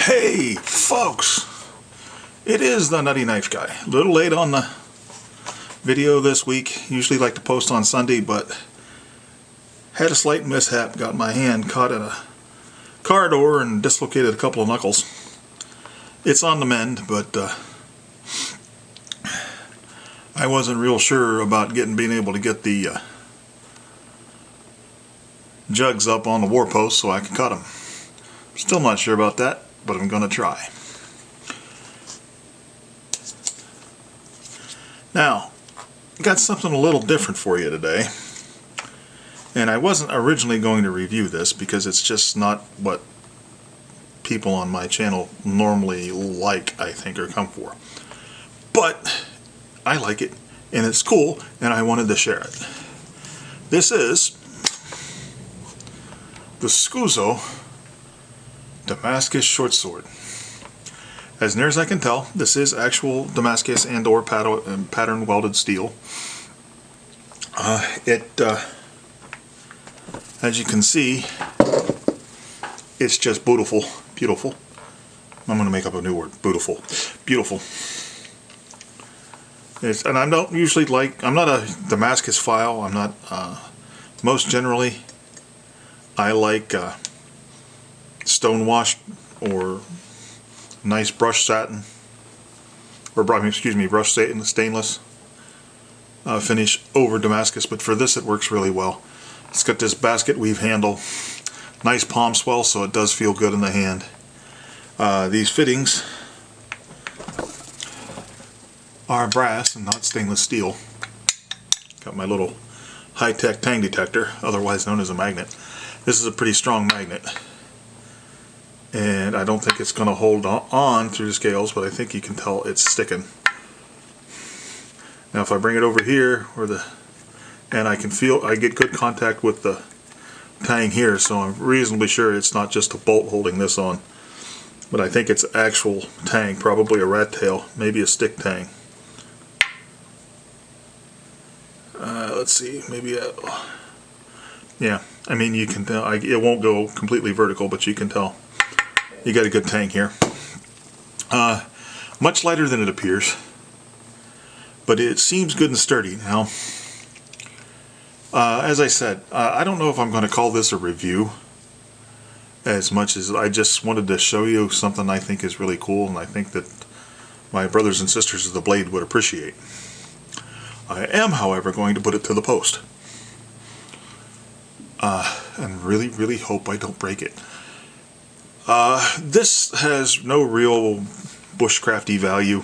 Hey folks, it is the Nutty Knife Guy. A little late on the video this week. Usually like to post on Sunday, but had a slight mishap. Got my hand caught in a car door and dislocated a couple of knuckles. It's on the mend, but I wasn't real sure about being able to get the jugs up on the war post so I could cut them. Still not sure about that, but I'm going to try. Now, got something a little different for you today. And I wasn't originally going to review this because it's just not what people on my channel normally like, I think, or come for. But I like it, and it's cool, and I wanted to share it. This is the Scuzzo Damascus Short Sword. As near as I can tell, this is actual Damascus and or pattern welded steel. As you can see, it's just beautiful. Beautiful. I'm going to make up a new word. Beautiful. Beautiful. And I don't usually I'm not a Damascus file. I'm not, most generally, I like stone washed or nice brushed satin, or brushed stainless finish over Damascus, but for this it works really well. It's got this basket weave handle, nice palm swell, so it does feel good in the hand. These fittings are brass and not stainless steel. Got my little high-tech tang detector, otherwise known as a magnet. This is a pretty strong magnet, and I don't think it's going to hold on through the scales, but I think you can tell it's sticking. Now if I bring it over here, and I get good contact with the tang here, so I'm reasonably sure it's not just a bolt holding this on, but I think it's actual tang, probably a rat tail, maybe a stick tang. Let's see, maybe yeah, I mean, you can tell, it won't go completely vertical, but you can tell you got a good tang here. Much lighter than it appears, but it seems good and sturdy. Now, as I said, I don't know if I'm going to call this a review as much as I just wanted to show you something I think is really cool, and I think that my brothers and sisters of the blade would appreciate. I am, however, going to put it to the post. And really hope I don't break it. This has no real bushcrafty value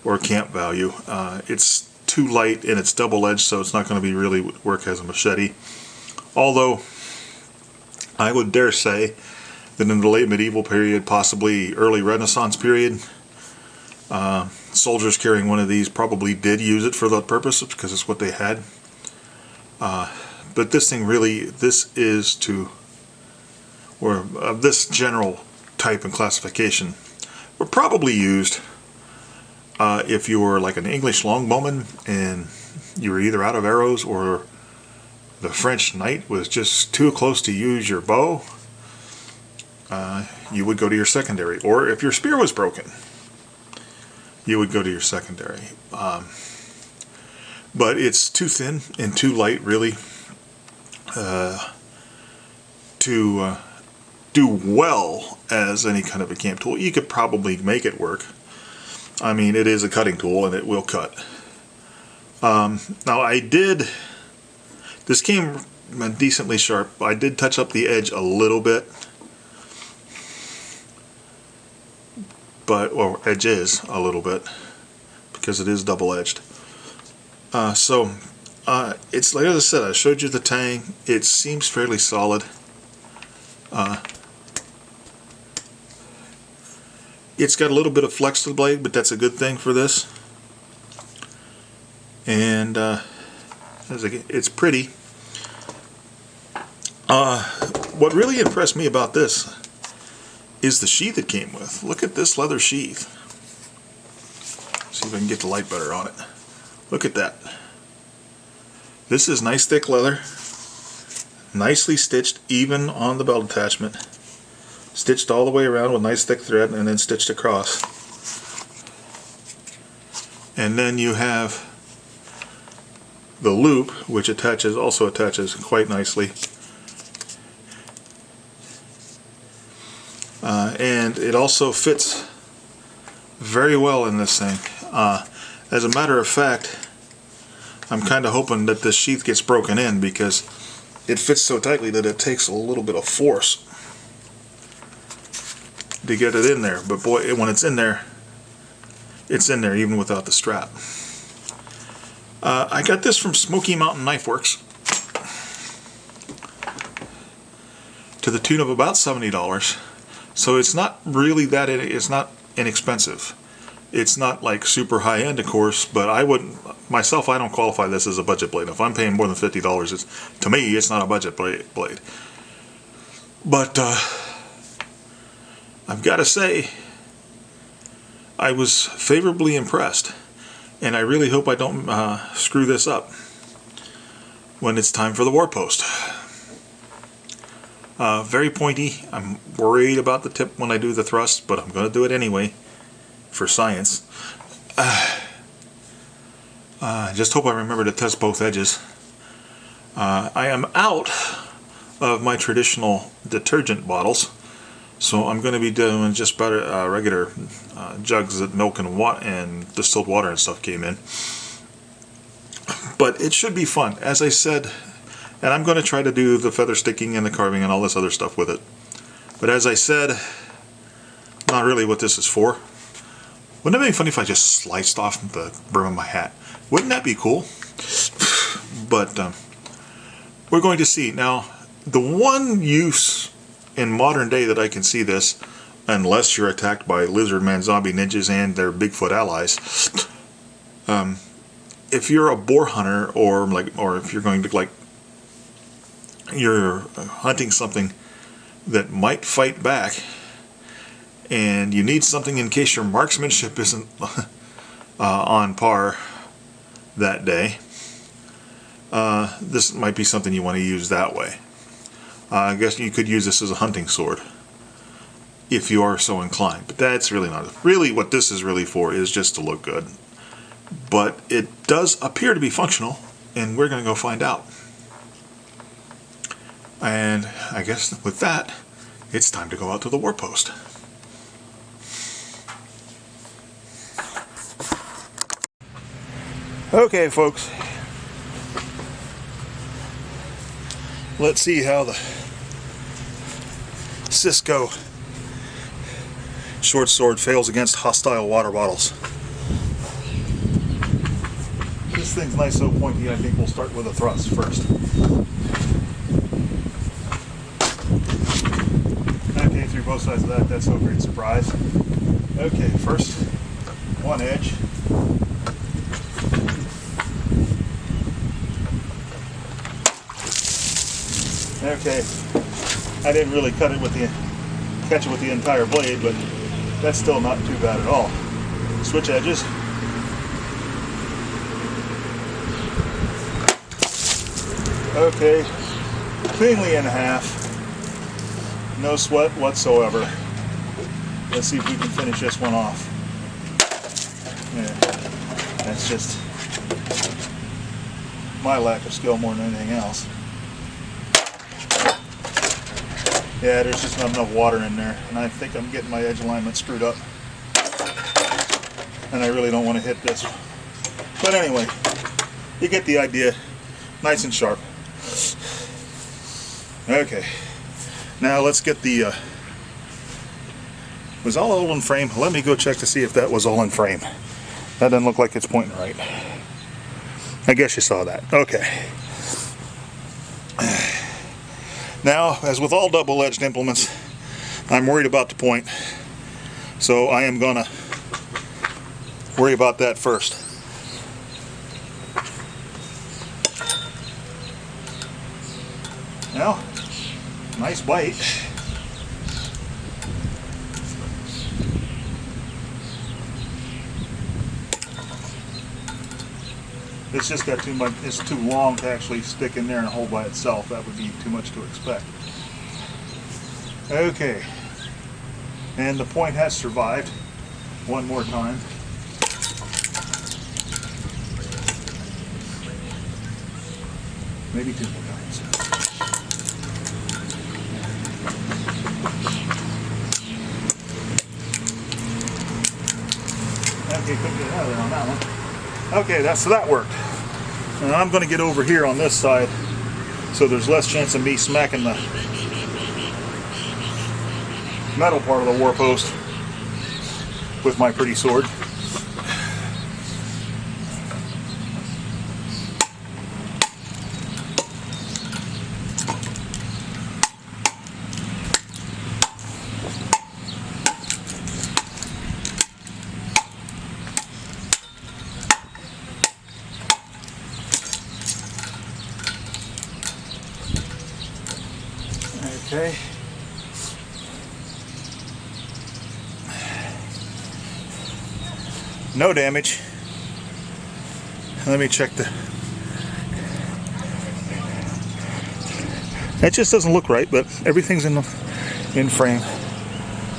or camp value. It's too light and it's double-edged, so it's not going to be really work as a machete. Although I would dare say that in the late medieval period, possibly early Renaissance period, soldiers carrying one of these probably did use it for that purpose because it's what they had. But this thing really, this general type and classification were probably used if you were like an English longbowman and you were either out of arrows or the French knight was just too close to use your bow. You would go to your secondary, or if your spear was broken, you would go to your secondary. But it's too thin and too light, really, to do well as any kind of a camp tool. You could probably make it work. I mean, it is a cutting tool and it will cut. Now this came decently sharp. I did touch up the edge a little bit, or edges a little bit, because it is double-edged. It's like I said, I showed you the tang. It seems fairly solid. It's got a little bit of flex to the blade, but that's a good thing for this. And it's pretty. What really impressed me about this is the sheath it came with. Look at this leather sheath. See if I can get the light better on it. Look at that. This is nice thick leather, nicely stitched, even on the belt attachment. Stitched all the way around with nice thick thread and then stitched across. And then you have the loop, which also attaches quite nicely. And it also fits very well in this thing. As a matter of fact, I'm kind of hoping that this sheath gets broken in, because it fits so tightly that it takes a little bit of force to get it in there. But boy, when it's in there even without the strap. I got this from Smoky Mountain Knife Works to the tune of about $70. So it's not really that, it's not inexpensive. It's not like super high end, of course, but I wouldn't, myself, I don't qualify this as a budget blade. If I'm paying more than $50, to me, it's not a budget blade. But I've got to say, I was favorably impressed, and I really hope I don't screw this up when it's time for the war post. Very pointy. I'm worried about the tip when I do the thrust, but I'm going to do it anyway for science. Just hope I remember to test both edges. I am out of my traditional detergent bottles, so I'm going to be doing just better regular jugs that milk and distilled water and stuff came in. But it should be fun, as I said, and I'm going to try to do the feather sticking and the carving and all this other stuff with it. But as I said, not really what this is for. Wouldn't it be funny if I just sliced off the brim of my hat? Wouldn't that be cool? But we're going to see. Now, the one use in modern day that I can see this, unless you're attacked by lizard man zombie ninjas and their Bigfoot allies, if you're a boar hunter, or if you're going to you're hunting something that might fight back, and you need something in case your marksmanship isn't on par that day, this might be something you want to use that way. I guess you could use this as a hunting sword if you are so inclined, but that's really not. Really, what this is really for is just to look good. But it does appear to be functional, and we're going to go find out. And I guess with that, it's time to go out to the war post. Okay, folks. Let's see how the Cisco Short Sword fails against hostile water bottles. This thing's nice, so pointy. I think we'll start with a thrust first. Okay, through both sides of that. That's no great surprise. Okay, first one edge. Okay, I didn't really catch it with the entire blade, but that's still not too bad at all. Switch edges. Okay, cleanly in half. No sweat whatsoever. Let's see if we can finish this one off. Yeah, that's just my lack of skill more than anything else. Yeah, there's just not enough water in there, and I think I'm getting my edge alignment screwed up. And I really don't want to hit this. But anyway, you get the idea. Nice and sharp. Okay, now let's get the, was all in frame? Let me go check to see if that was all in frame. That doesn't look like it's pointing right. I guess you saw that. Okay. Now, as with all double-edged implements, I'm worried about the point, so I am gonna worry about that first. Now, nice bite. It's just got too much, it's too long to actually stick in there and hold by itself. That would be too much to expect. Okay, And the point has survived one more time. Maybe 2 more times. Okay, couldn't get out of there on that one. Okay, so that worked. And I'm going to get over here on this side so there's less chance of me smacking the metal part of the war post with my pretty sword. Okay. No damage. Let me check the... That just doesn't look right, but everything's in frame.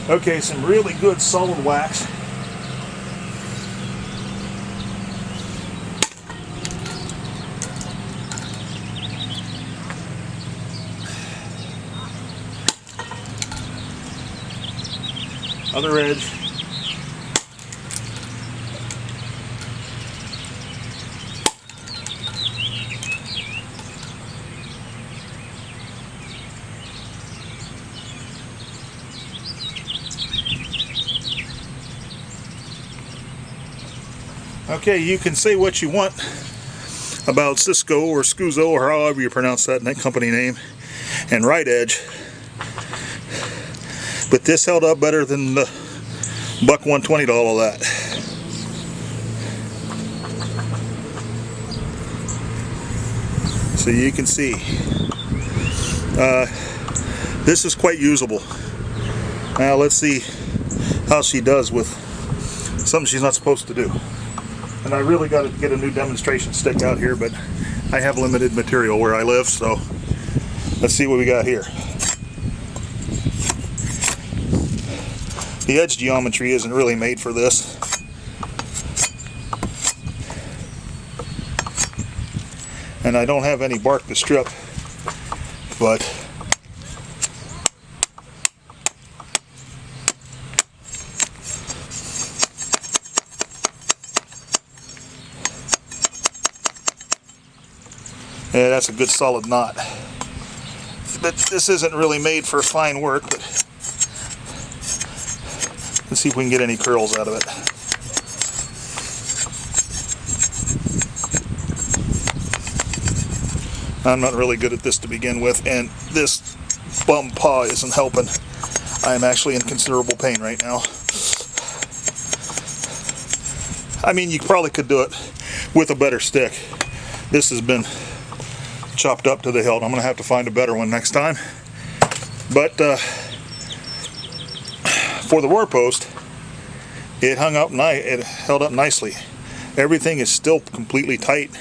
Okay, some really good solid wax. Other edge. Okay, you can say what you want about Cisco or Scuzzo or however you pronounce that company name and right edge, but this held up better than the buck 120 to all of that. So you can see this is quite usable. Now let's see how she does with something she's not supposed to do. And I really got to get a new demonstration stick out here, but I have limited material where I live, so let's see what we got here. The edge geometry isn't really made for this. And I don't have any bark to strip, but yeah, that's a good solid knot. But this isn't really made for fine work, but let's see if we can get any curls out of it. I'm not really good at this to begin with, and this bum paw isn't helping. I'm actually in considerable pain right now. I mean, you probably could do it with a better stick. This has been chopped up to the hilt. I'm going to have to find a better one next time. But for the war post, it hung up nice. It held up nicely. Everything is still completely tight.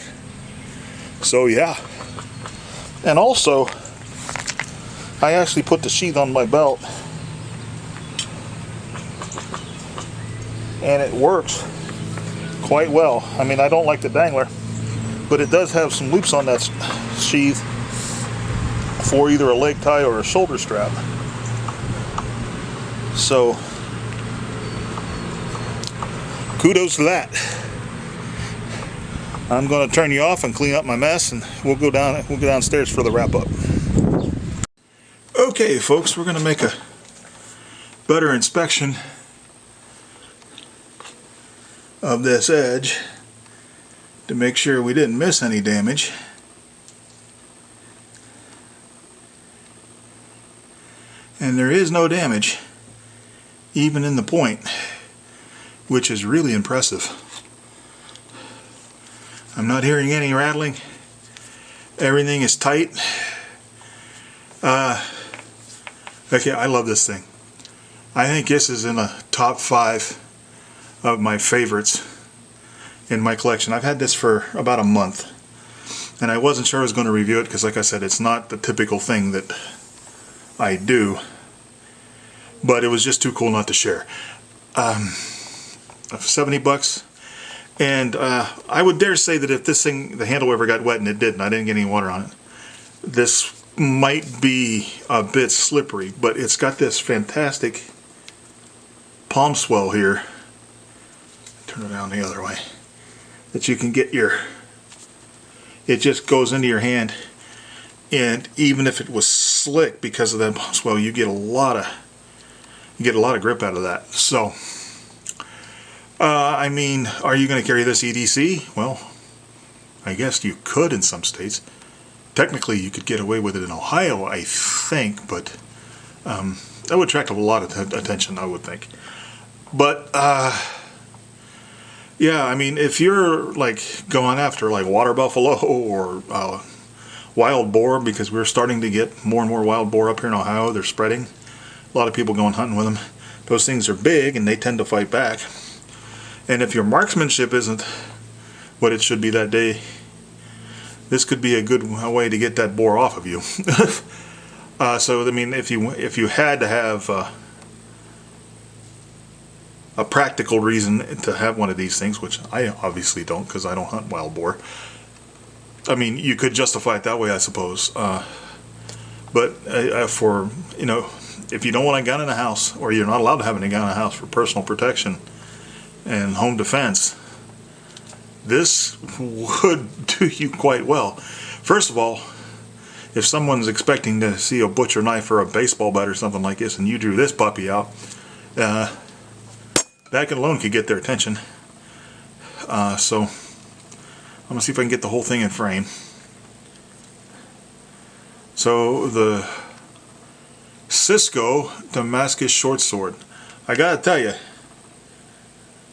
So yeah. And also, I actually put the sheath on my belt, and it works quite well. I mean, I don't like the dangler, but it does have some loops on that sheath for either a leg tie or a shoulder strap. So kudos to that. I'm going to turn you off and clean up my mess, and we'll go downstairs for the wrap up. Okay folks, we're going to make a better inspection of this edge to make sure we didn't miss any damage. And there is no damage, even in the point, which is really impressive. I'm not hearing any rattling. Everything is tight. Okay, I love this thing. I think this is in the top 5 of my favorites in my collection. I've had this for about a month, and I wasn't sure I was going to review it because, like I said, it's not the typical thing that I do. but it was just too cool not to share. $70, and I would dare say that if this thing, the handle ever got wet, and it didn't, I didn't get any water on it, this might be a bit slippery, but it's got this fantastic palm swell here. Turn it down the other way, that you can get your, it just goes into your hand, and even if it was slick, because of that palm swell, you get a lot of grip out of that. So I mean, are you going to carry this EDC? Well, I guess you could in some states. Technically, you could get away with it in Ohio, I think, but that would attract a lot of attention, I would think. But yeah, I mean, if you're like going after like water buffalo or wild boar, because we're starting to get more and more wild boar up here in Ohio, they're spreading. A lot of people going hunting with them. Those things are big and they tend to fight back. And if your marksmanship isn't what it should be that day, this could be a good way to get that boar off of you. So I mean, if you had to have a practical reason to have one of these things, which I obviously don't because I don't hunt wild boar, I mean, you could justify it that way, I suppose. But for, you know, if you don't want a gun in a house, or you're not allowed to have any gun in a house for personal protection and home defense, this would do you quite well. First of all, if someone's expecting to see a butcher knife or a baseball bat or something like this, and you drew this puppy out, that alone could get their attention. So I'm gonna see if I can get the whole thing in frame. So the Szco Damascus Short Sword. I gotta tell you,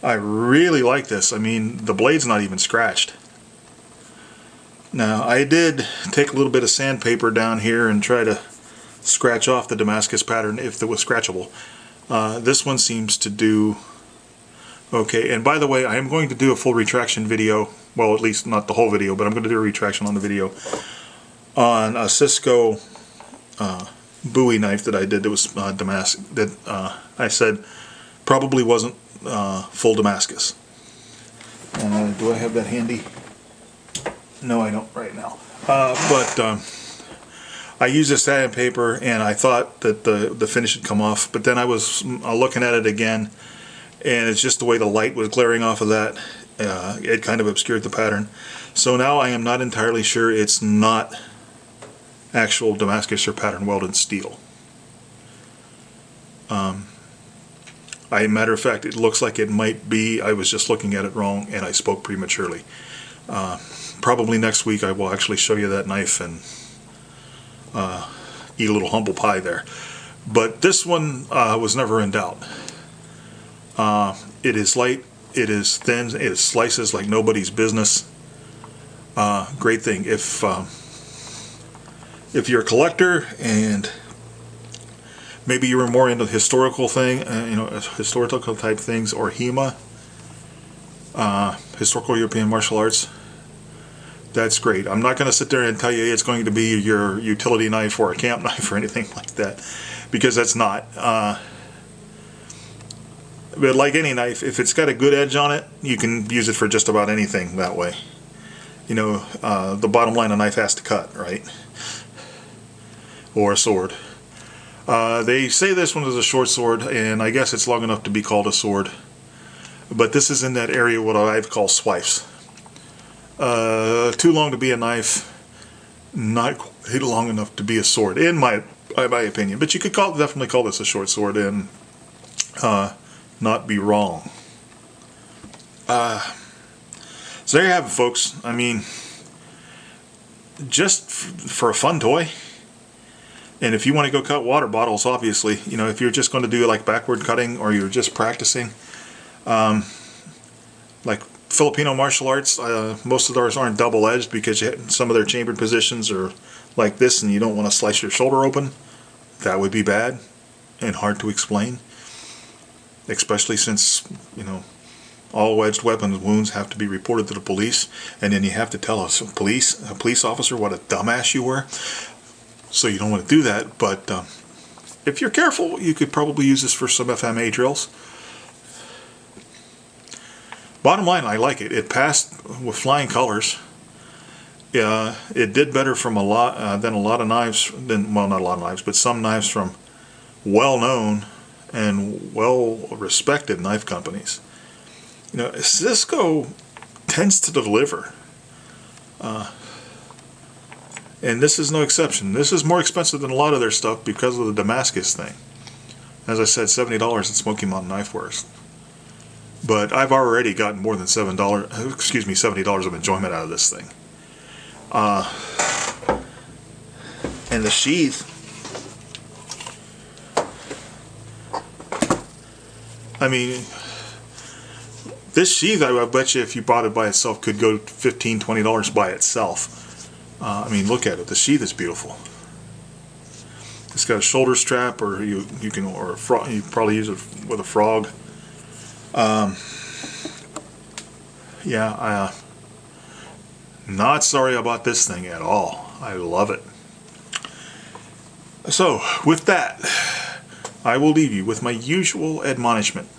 I really like this. I mean, the blade's not even scratched. Now, I did take a little bit of sandpaper down here and try to scratch off the Damascus pattern if it was scratchable. This one seems to do okay. And by the way, I am going to do a full retraction video. Well, at least not the whole video, but I'm going to do a retraction on the video on a Cisco Bowie knife that I did that was Damascus, that I said probably wasn't full Damascus. Do I have that handy? No, I don't right now. But I used this sandpaper and I thought that the finish had come off, but then I was looking at it again, and it's just the way the light was glaring off of that. It kind of obscured the pattern. So now I am not entirely sure it's not actual Damascus or pattern welded steel. Matter of fact, it looks like it might be. I was just looking at it wrong and I spoke prematurely. Probably next week I will actually show you that knife and eat a little humble pie there. But this one was never in doubt. It is light, it is thin, it slices like nobody's business. Great thing. If you're a collector and maybe you were more into historical historical type things, or HEMA, historical European martial arts, that's great. I'm not going to sit there and tell you it's going to be your utility knife or a camp knife or anything like that, because that's not. But like any knife, if it's got a good edge on it, you can use it for just about anything that way. You know, the bottom line, a knife has to cut, right? Or a sword. They say this one is a short sword, and I guess it's long enough to be called a sword. But this is in that area what I've called swipes. Too long to be a knife, not quite long enough to be a sword, in my opinion. But you could definitely call this a short sword and not be wrong. So there you have it, folks. I mean, just for a fun toy. And if you want to go cut water bottles, obviously, you know, if you're just going to do like backward cutting, or you're just practicing, like Filipino martial arts, most of those aren't double-edged because some of their chambered positions are like this, and you don't want to slice your shoulder open. That would be bad and hard to explain, especially since, you know, all edged weapons wounds have to be reported to the police, and then you have to tell a police officer what a dumbass you were. So you don't want to do that, but if you're careful, you could probably use this for some FMA drills. Bottom line, I like it. It passed with flying colors. It did better from than a lot of knives, well, not a lot of knives, but some knives from well-known and well-respected knife companies. You know, Cisco tends to deliver. And this is no exception. This is more expensive than a lot of their stuff because of the Damascus thing. As I said, $70 at Smoky Mountain Knife Works. But I've already gotten more than $70 of enjoyment out of this thing. And the sheath, I mean, this sheath, I bet you if you bought it by itself could go $15, $20 by itself. I mean, look at it. The sheath is beautiful. It's got a shoulder strap, or you probably use it with a frog. Yeah, not sorry about this thing at all. I love it. So, with that, I will leave you with my usual admonishment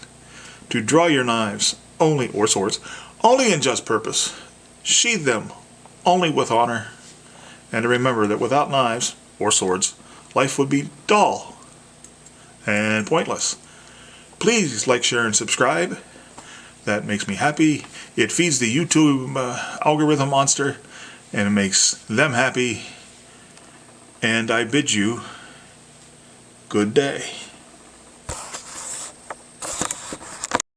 to draw your knives only, or swords, only in just purpose. Sheathe them only with honor. And to remember that without knives or swords, life would be dull and pointless. Please like, share, and subscribe. That makes me happy. It feeds the YouTube algorithm monster, and it makes them happy. And I bid you good day.